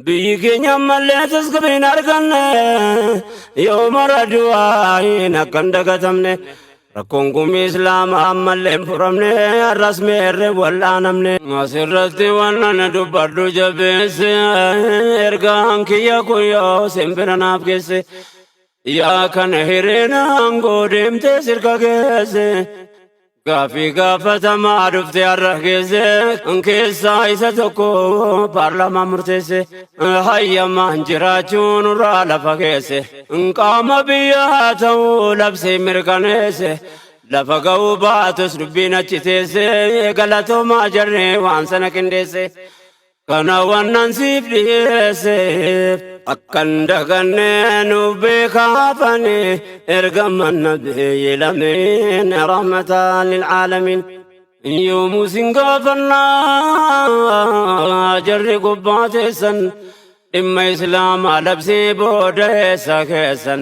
بيجي مالله تسكبين أركنا يوم ردوا نكند كتمنه ركونكم إسلام أمالله فرمنه الرسم ولا نمنه مسيرتي وانا ندبردو جبس إركان كيا كويا سمبرنا بكسي يا كان هيرنا أنقودم تسير كجس Gaaffii gaafatamaa dhuftee har'a geesse keessaa isa tokko paarlaamaa murteesse hayyamaan jiraachuun irraa lafa keesse qaama biyyaa ta'uu labsee mirkaneesse lafa ga'uu baatus dubbiin achi teesse galatoomaa jarree waan sana qindeesse kana wannan siif dhiyeesse akkan dagannee nuuf beekaafane ergaman nabiyyi lameen rahmatan lil'aalamiin yoomuu sin gaafannaa jarri gubbaa teessan dhimma islaamaa labsii booda eessa keessan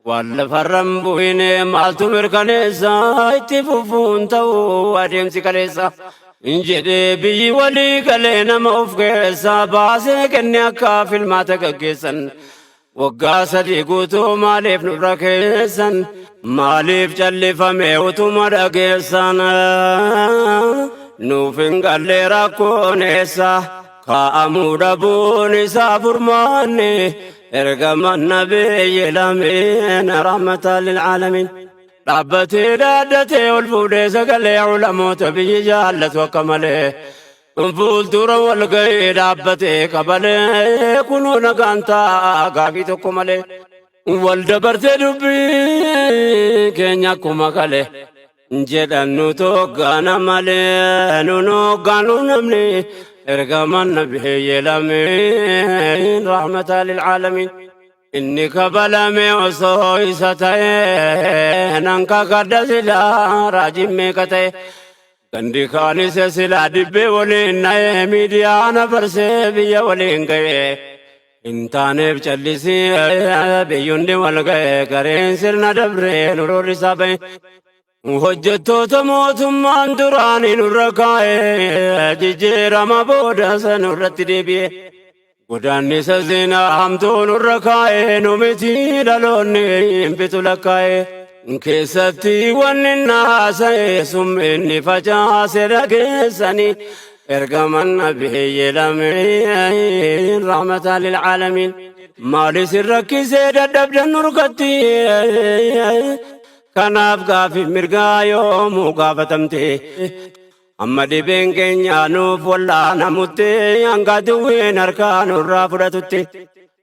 waan lafarran bu'ine maaltu mirkaneessa itti fufuun ta'uu adeemsi kaleessa injedhe biyyi walii galee nama of keessaa baasee kenne akka filmaata gaggeessan waggaa sadii guutuu maaliif nurra keessan maaliif callifame utuma dhageessan nuuf hin galle rakkoon eessa kaa'amuu dhabuun isaa furmaanne ergaman nabiyyi lameen rahmatan lil'aalamiin dhaabbatee dhaaddatee ol fuudhee sagalee ulamoota biyyi jaallatu akka malee fuuldura wal ga'ee dhaabbatee qabalee kunoo nagaan ta'a gaafii tokko malee wal dabartee dubbii keenya akkuma kale jedhannu tokkana malee nunu hoggaanu namni ergaman nabiyyi lameen rahmatan lil'aalamiin inni kabalame osoo isa ta'e nan kakadda silaa raajiin meeqa ta'e gandi kaanise silaa dibbee waliin na'e miidiyaan afarsee biyya waliin ga'e hin taaneef callisii biyyundi wal ga'e gareen sirna dabree nuroorri isaa ba'e hojjettoota mootummaan duraanii nurra kaa'e jijjiirama booda sanurratti deebi'e godaannisa zinaa hamtuu nurra kaa'e nu miti dhaloonni hin bitu lakkaa'e keessatti wanni naasa'e summiinni facaase dhageessanii ergaman nabiyyi lameen rahmatan lil'aalamiin maalis hin rakkisee dadhabdan nurkatti kanaaf gaafii mirgaa yoomuu gaafatamte amma dhibeen keenya nuuf wallaanamutti hanga duwween harkaa nurraa fudhatutti